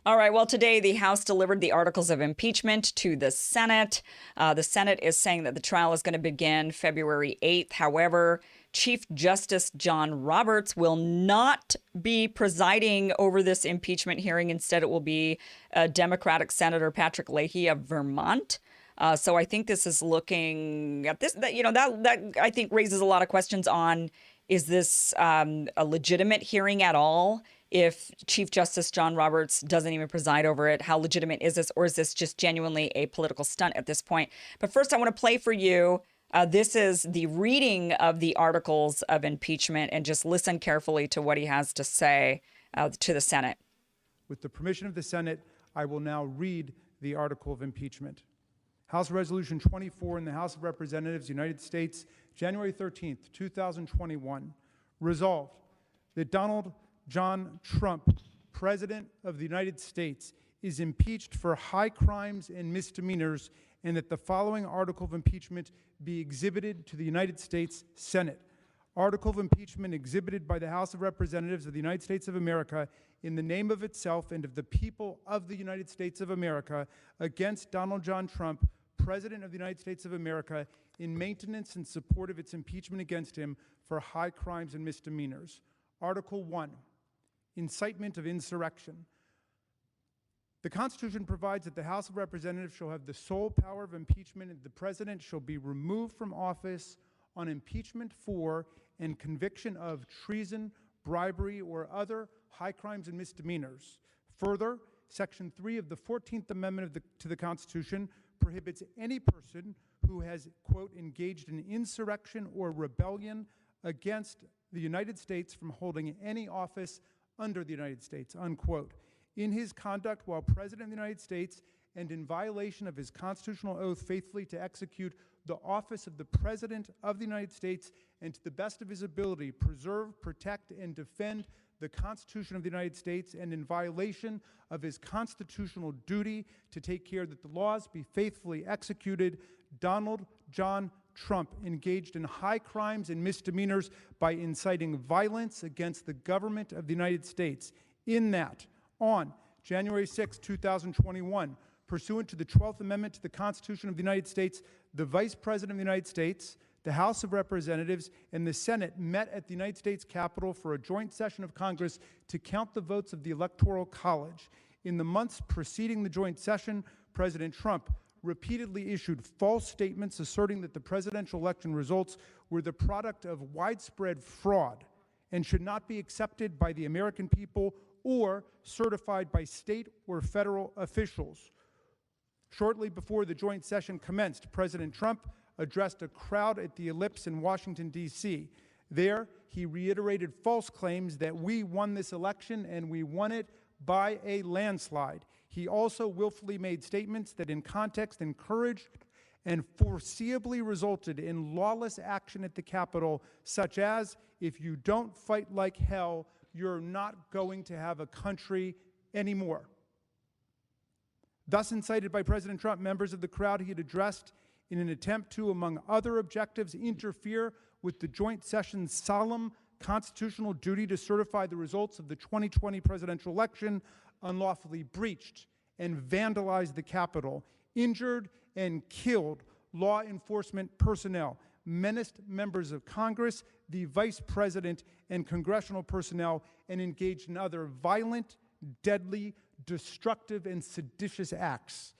All right. Well, today the House delivered the articles of impeachment to the Senate. The Senate is saying that the trial is going to begin February 8th. However, Chief Justice John Roberts will not be presiding over this impeachment hearing. Instead, it will be Democratic Senator Patrick Leahy of Vermont. So I think this is looking at this, that I think raises a lot of questions on, is this a legitimate hearing at all? If Chief Justice John Roberts doesn't even preside over it, how legitimate is this? Or is this just genuinely a political stunt at this point? But first, I want to play for you. This is the reading of the articles of impeachment, and just listen carefully to what he has to say to the Senate. With the permission of the Senate, I will now read the article of impeachment. House Resolution 24 in the House of Representatives, United States, January 13th, 2021. Resolved that Donald John Trump, President of the United States, is impeached for high crimes and misdemeanors, and that the following article of impeachment be exhibited to the United States Senate. Article of impeachment exhibited by the House of Representatives of the United States of America in the name of itself and of the people of the United States of America against Donald John Trump, President of the United States of America, in maintenance and support of its impeachment against him for high crimes and misdemeanors. Article 1. Incitement of insurrection. The Constitution provides that the House of Representatives shall have the sole power of impeachment, and the President shall be removed from office on impeachment for and conviction of treason, bribery, or other high crimes and misdemeanors. Further, Section 3 of the 14th Amendment to the Constitution prohibits any person who has, quote, engaged in insurrection or rebellion against the United States from holding any office under the United States, unquote. In his conduct while President of the United States and in violation of his constitutional oath faithfully to execute the office of the President of the United States and to the best of his ability preserve, protect, and defend the Constitution of the United States, and in violation of his constitutional duty to take care that the laws be faithfully executed, Donald John Trump engaged in high crimes and misdemeanors by inciting violence against the government of the United States, in that, on January 6, 2021, pursuant to the 12th Amendment to the Constitution of the United States, the Vice President of the United States, the House of Representatives, and the Senate met at the United States Capitol for a joint session of Congress to count the votes of the Electoral College. In the months preceding the joint session, President Trump repeatedly issued false statements asserting that the presidential election results were the product of widespread fraud and should not be accepted by the American people or certified by state or federal officials. Shortly before the joint session commenced, President Trump addressed a crowd at the Ellipse in Washington, D.C. There, he reiterated false claims that we won this election and we won it by a landslide. He also willfully made statements that in context encouraged and foreseeably resulted in lawless action at the Capitol, such as, if you don't fight like hell, you're not going to have a country anymore. Thus incited by President Trump, members of the crowd he had addressed in an attempt to, among other objectives, interfere with the joint session's solemn constitutional duty to certify the results of the 2020 presidential election, unlawfully breached and vandalized the Capitol, injured and killed law enforcement personnel, menaced members of Congress, the Vice President, and congressional personnel, and engaged in other violent, deadly, destructive, and seditious acts.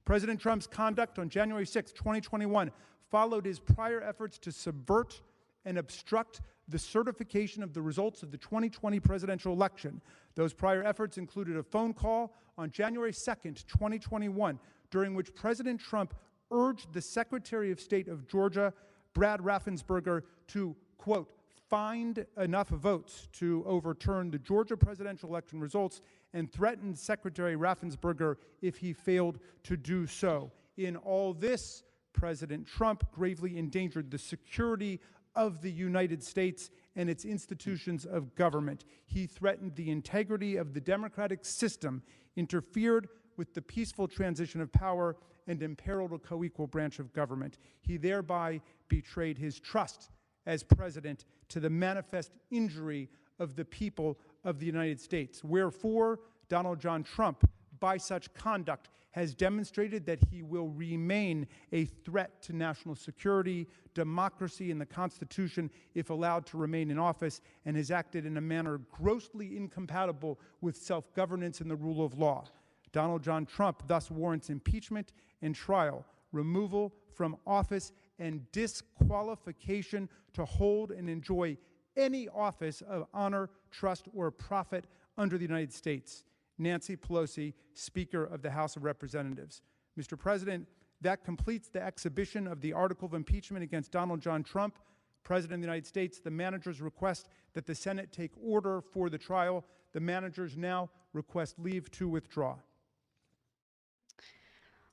President Trump's conduct on January 6, 2021 followed his prior efforts to subvert and obstruct the certification of the results of the 2020 presidential election. Those prior efforts included a phone call on January 2nd, 2021, during which President Trump urged the Secretary of State of Georgia, Brad Raffensperger, to, quote, find enough votes to overturn the Georgia presidential election results, and threatened Secretary Raffensperger if he failed to do so. In all this, President Trump gravely endangered the security of the United States and its institutions of government. He threatened the integrity of the democratic system, interfered with the peaceful transition of power, and imperiled a co-equal branch of government. He thereby betrayed his trust as president to the manifest injury of the people of the United States. Wherefore, Donald John Trump, by such conduct has demonstrated that he will remain a threat to national security, democracy, and the Constitution if allowed to remain in office, and has acted in a manner grossly incompatible with self-governance and the rule of law. Donald John Trump thus warrants impeachment and trial, removal from office, and disqualification to hold and enjoy any office of honor, trust, or profit under the United States. Nancy Pelosi, Speaker of the House of Representatives. Mr. President, that completes the exhibition of the article of impeachment against Donald John Trump, President of the United States. The managers request that the Senate take order for the trial. The managers now request leave to withdraw.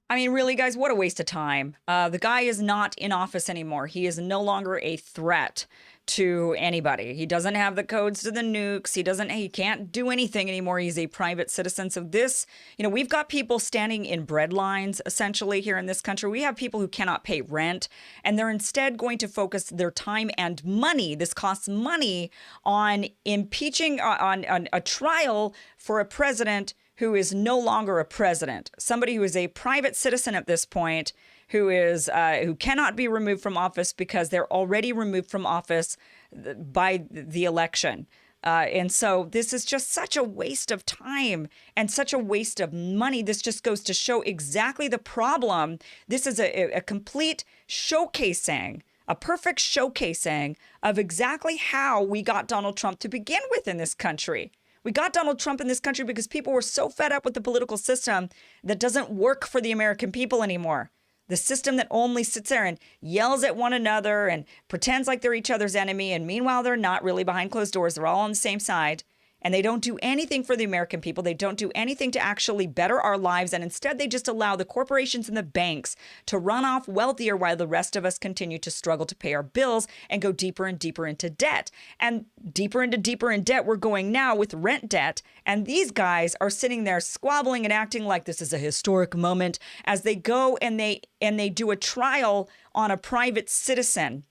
I mean, really, guys, what a waste of time. The guy is not in office anymore. He is no longer a threat to anybody. He doesn't have the codes to the nukes. He can't do anything anymore. He's a private citizen. So this, we've got people standing in bread lines, essentially, here in this country. We have people who cannot pay rent, and they're instead going to focus their time and money. This costs money on impeaching, on a trial for a president who is no longer a president, somebody who is a private citizen at this point, who cannot be removed from office because they're already removed from office by the election. And so this is just such a waste of time and such a waste of money. This just goes to show exactly the problem. This is a complete showcasing, a perfect showcasing of exactly how we got Donald Trump to begin with in this country. We got Donald Trump in this country because people were so fed up with the political system that doesn't work for the American people anymore. The system that only sits there and yells at one another and pretends like they're each other's enemy. And meanwhile, they're not really behind closed doors. They're all on the same side. And they don't do anything for the American people. They don't do anything to actually better our lives. And instead, they just allow the corporations and the banks to run off wealthier while the rest of us continue to struggle to pay our bills and go deeper and deeper into debt. And deeper in debt we're going now with rent debt. And these guys are sitting there squabbling and acting like this is a historic moment as they go and they do a trial on a private citizen.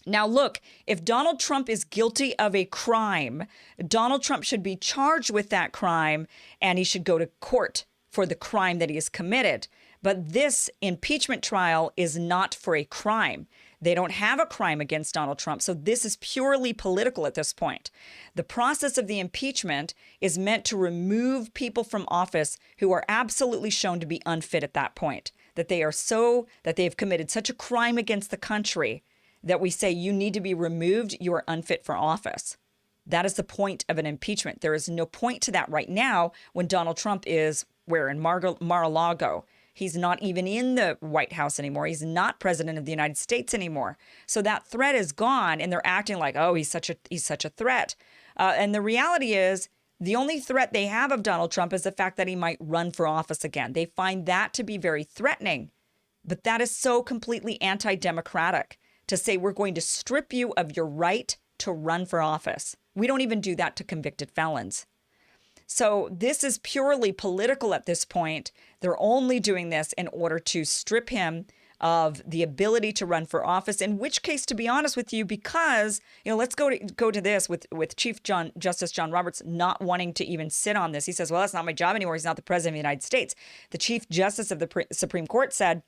Now, look, if Donald Trump is guilty of a crime, Donald Trump should be charged with that crime and he should go to court for the crime that he has committed. But this impeachment trial is not for a crime. They don't have a crime against Donald Trump. So this is purely political at this point. The process of the impeachment is meant to remove people from office who are absolutely shown to be unfit at that point, that they have committed such a crime against the country that we say you need to be removed, you are unfit for office. That is the point of an impeachment. There is no point to that right now when Donald Trump is in Mar-a-Lago. He's not even in the White House anymore. He's not president of the United States anymore. So that threat is gone, and they're acting like, oh, he's such a threat. And the reality is, the only threat they have of Donald Trump is the fact that he might run for office again. They find that to be very threatening. But that is so completely anti-democratic to say we're going to strip you of your right to run for office. We don't even do that to convicted felons. So this is purely political at this point. They're only doing this in order to strip him of the ability to run for office, in which case, to be honest with you, because, let's go to this with Chief Justice John Roberts not wanting to even sit on this. He says, well, that's not my job anymore. He's not the president of the United States. The Chief Justice of the Supreme Court said,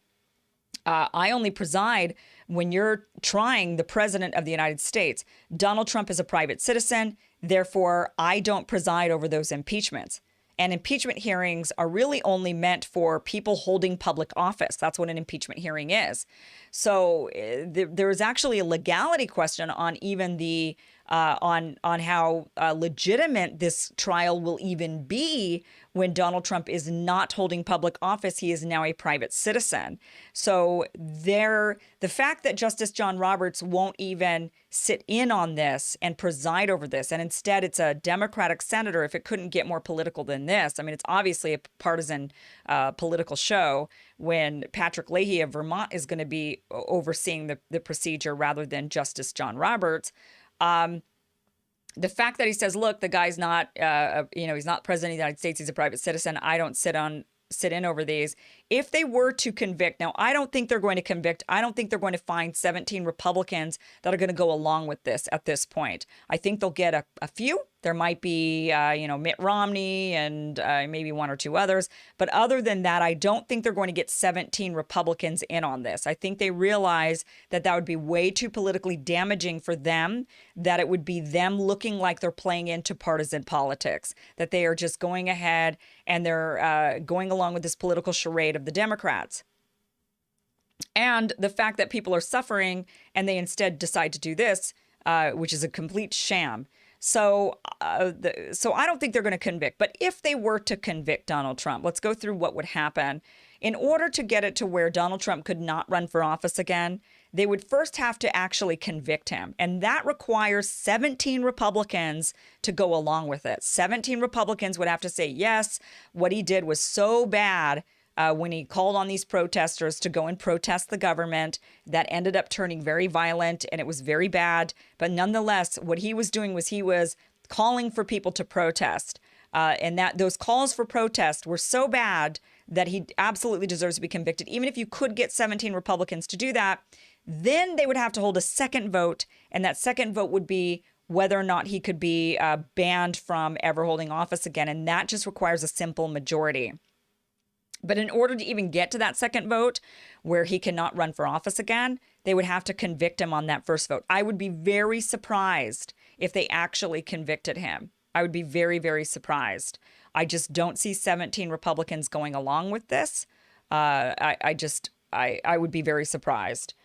I only preside when you're trying the president of the United States. Donald Trump is a private citizen. Therefore, I don't preside over those impeachments. And impeachment hearings are really only meant for people holding public office. That's what an impeachment hearing is. So there is actually a legality question on even the on how legitimate this trial will even be when Donald Trump is not holding public office. He is now a private citizen. So the fact that Justice John Roberts won't even sit in on this and preside over this, and instead it's a Democratic senator, if it couldn't get more political than this. I mean, it's obviously a partisan political show when Patrick Leahy of Vermont is going to be overseeing the procedure rather than Justice John Roberts. The fact that he says, look, the guy's not, he's not president of the United States. He's a private citizen. I don't sit in over these. If they were to convict, now, I don't think they're going to convict. I don't think they're going to find 17 Republicans that are going to go along with this at this point. I think they'll get a few, There might be, Mitt Romney and maybe one or two others. But other than that, I don't think they're going to get 17 Republicans in on this. I think they realize that that would be way too politically damaging for them, that it would be them looking like they're playing into partisan politics, that they are just going ahead and they're going along with this political charade of the Democrats. And the fact that people are suffering and they instead decide to do this, which is a complete sham. So I don't think they're going to convict. But if they were to convict Donald Trump, let's go through what would happen. In order to get it to where Donald Trump could not run for office again, they would first have to actually convict him. And that requires 17 Republicans to go along with it. 17 Republicans would have to say, yes, what he did was so bad. When he called on these protesters to go and protest the government, that ended up turning very violent and it was very bad. But nonetheless, what he was doing was he was calling for people to protest. And that those calls for protest were so bad that he absolutely deserves to be convicted. Even if you could get 17 Republicans to do that, then they would have to hold a second vote. And that second vote would be whether or not he could be banned from ever holding office again. And that just requires a simple majority. But in order to even get to that second vote where he cannot run for office again, they would have to convict him on that first vote. I would be very surprised if they actually convicted him. I would be very, very surprised. I just don't see 17 Republicans going along with this. I would be very surprised.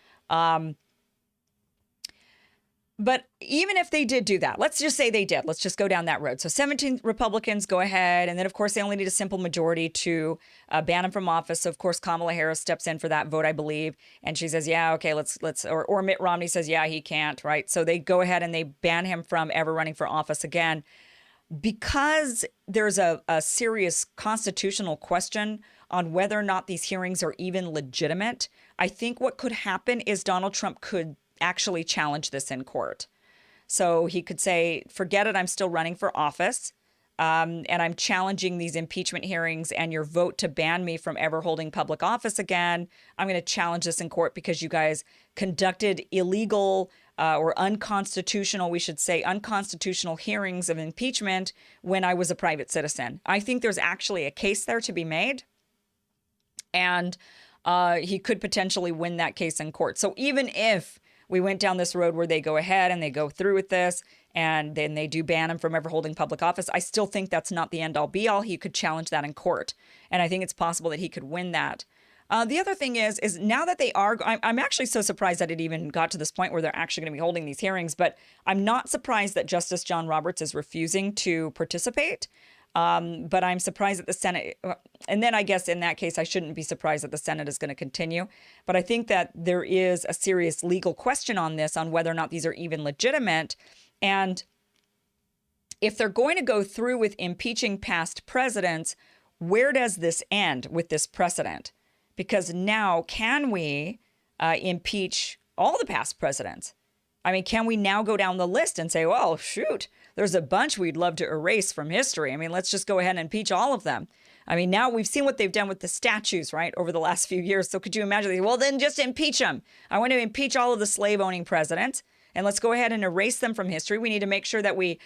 But even if they did do that, let's just say they did. Let's just go down that road. So 17 Republicans go ahead. And then, of course, they only need a simple majority to ban him from office. So, of course, Kamala Harris steps in for that vote, I believe. And she says, yeah, OK, or Mitt Romney says, yeah, he can't. Right. So they go ahead and they ban him from ever running for office again. Because there's a serious constitutional question on whether or not these hearings are even legitimate, I think what could happen is Donald Trump could actually challenge this in court. So he could say, forget it, I'm still running for office. And I'm challenging these impeachment hearings and your vote to ban me from ever holding public office again. I'm going to challenge this in court because you guys conducted illegal or unconstitutional, we should say, unconstitutional hearings of impeachment when I was a private citizen. I think there's actually a case there to be made. And he could potentially win that case in court. So even if we went down this road where they go ahead and they go through with this and then they do ban him from ever holding public office, I still think that's not the end all be all. He could challenge that in court. And I think it's possible that he could win that. The other thing is now that they are, I'm actually so surprised that it even got to this point where they're actually going to be holding these hearings, but I'm not surprised that Justice John Roberts is refusing to participate. But I'm surprised that the Senate, and then I guess in that case, I shouldn't be surprised that the Senate is going to continue. But I think that there is a serious legal question on this, on whether or not these are even legitimate. And if they're going to go through with impeaching past presidents, where does this end with this precedent? Because now, can we impeach all the past presidents? I mean, can we now go down the list and say, well, shoot, there's a bunch we'd love to erase from history. I mean, let's just go ahead and impeach all of them. I mean, now we've seen what they've done with the statues, right, over the last few years. So could you imagine? Well, then just impeach them. I want to impeach all of the slave-owning presidents, and let's go ahead and erase them from history. We need to make sure that we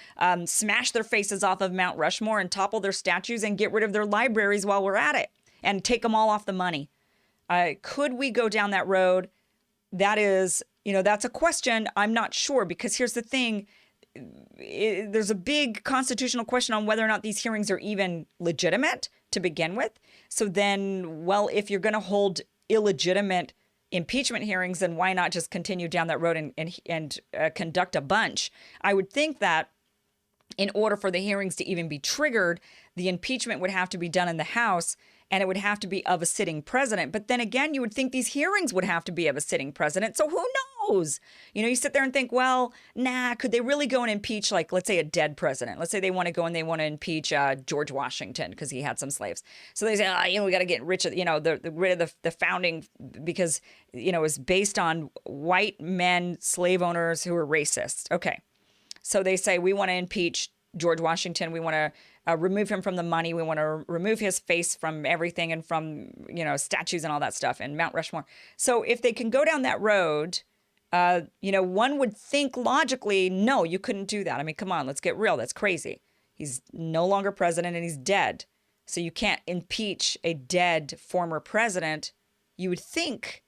smash their faces off of Mount Rushmore and topple their statues and get rid of their libraries while we're at it and take them all off the money. Could we go down that road? That is, that's a question. I'm not sure, because here's the thing. There's a big constitutional question on whether or not these hearings are even legitimate to begin with. So then, well, if you're going to hold illegitimate impeachment hearings, then why not just continue down that road and conduct a bunch? I would think that in order for the hearings to even be triggered, the impeachment would have to be done in the House, and it would have to be of a sitting president. But then again, you would think these hearings would have to be of a sitting president. So who knows? You sit there and think, well, could they really go and impeach, like, let's say a dead president? Let's say they want to go and they want to impeach George Washington because he had some slaves. So they say, we got to get rid of the founding, because, it was based on white men, slave owners who were racist. Okay. So they say, we want to impeach George Washington. We want to remove him from the money. We want to remove his face from everything and from, statues and all that stuff and Mount Rushmore. So if they can go down that road, One would think logically, no, you couldn't do that. I mean, come on, let's get real. That's crazy. He's no longer president and he's dead. So you can't impeach a dead former president. You would think,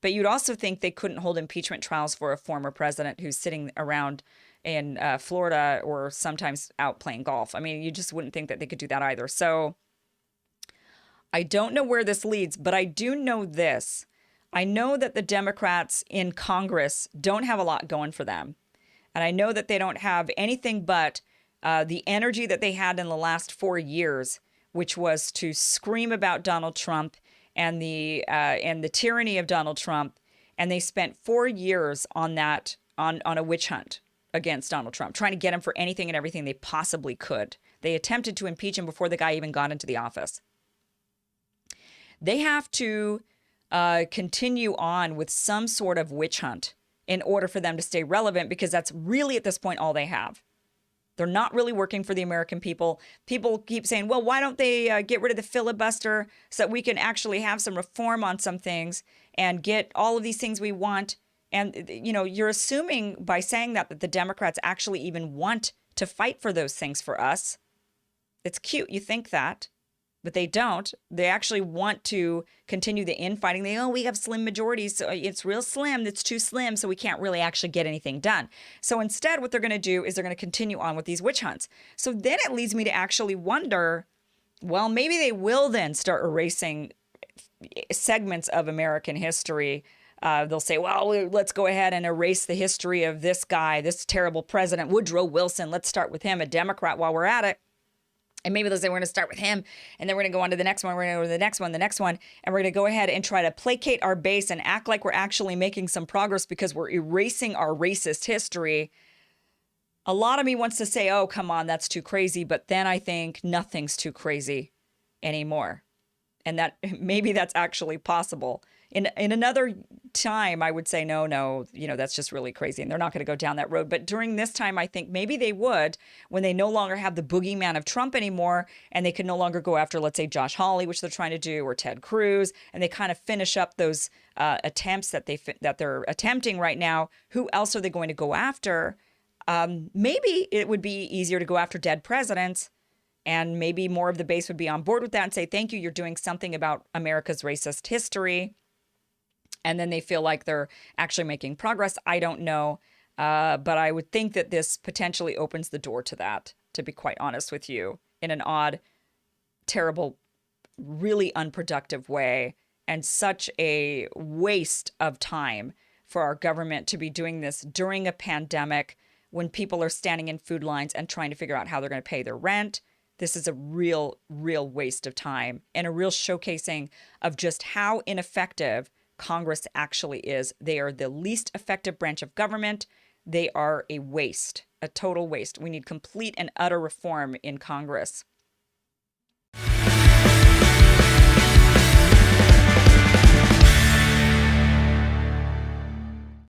but you'd also think they couldn't hold impeachment trials for a former president who's sitting around in Florida or sometimes out playing golf. I mean, you just wouldn't think that they could do that either. So I don't know where this leads, but I do know this. I know that the Democrats in Congress don't have a lot going for them. And I know that they don't have anything but the energy that they had in the last 4 years, which was to scream about Donald Trump and the tyranny of Donald Trump. And they spent 4 years on that, on a witch hunt against Donald Trump, trying to get him for anything and everything they possibly could. They attempted to impeach him before the guy even got into the office. They have to continue on with some sort of witch hunt in order for them to stay relevant, because that's really at this point all they have. They're not really working for the American people. People keep saying, well, why don't they get rid of the filibuster so that we can actually have some reform on some things and get all of these things we want? And, you're assuming by saying that the Democrats actually even want to fight for those things for us. It's cute. You think that. But they don't. They actually want to continue the infighting. We have slim majorities. So it's real slim. It's too slim. So we can't really actually get anything done. So instead, what they're going to do is they're going to continue on with these witch hunts. So then it leads me to actually wonder, well, maybe they will then start erasing segments of American history. They'll say, well, let's go ahead and erase the history of this guy, this terrible president, Woodrow Wilson. Let's start with him, a Democrat, while we're at it. And maybe they'll say, we're going to start with him, and then we're going to go on to the next one. We're going to go to the next one, and we're going to go ahead and try to placate our base and act like we're actually making some progress because we're erasing our racist history. A lot of me wants to say, oh, come on, that's too crazy. But then I think nothing's too crazy anymore. And that maybe that's actually possible. In another time, I would say, no, that's just really crazy. And they're not going to go down that road. But during this time, I think maybe they would, when they no longer have the boogeyman of Trump anymore, and they can no longer go after, let's say, Josh Hawley, which they're trying to do, or Ted Cruz, and they kind of finish up those attempts that they're attempting right now. Who else are they going to go after? Maybe it would be easier to go after dead presidents. And maybe more of the base would be on board with that and say, thank you, you're doing something about America's racist history. And then they feel like they're actually making progress. I don't know. But I would think that this potentially opens the door to that, to be quite honest with you, in an odd, terrible, really unproductive way, and such a waste of time for our government to be doing this during a pandemic when people are standing in food lines and trying to figure out how they're going to pay their rent. This is a real waste of time and a real showcasing of just how ineffective Congress actually is. They are the least effective branch of government. They are a waste, a total waste. We need complete and utter reform in Congress.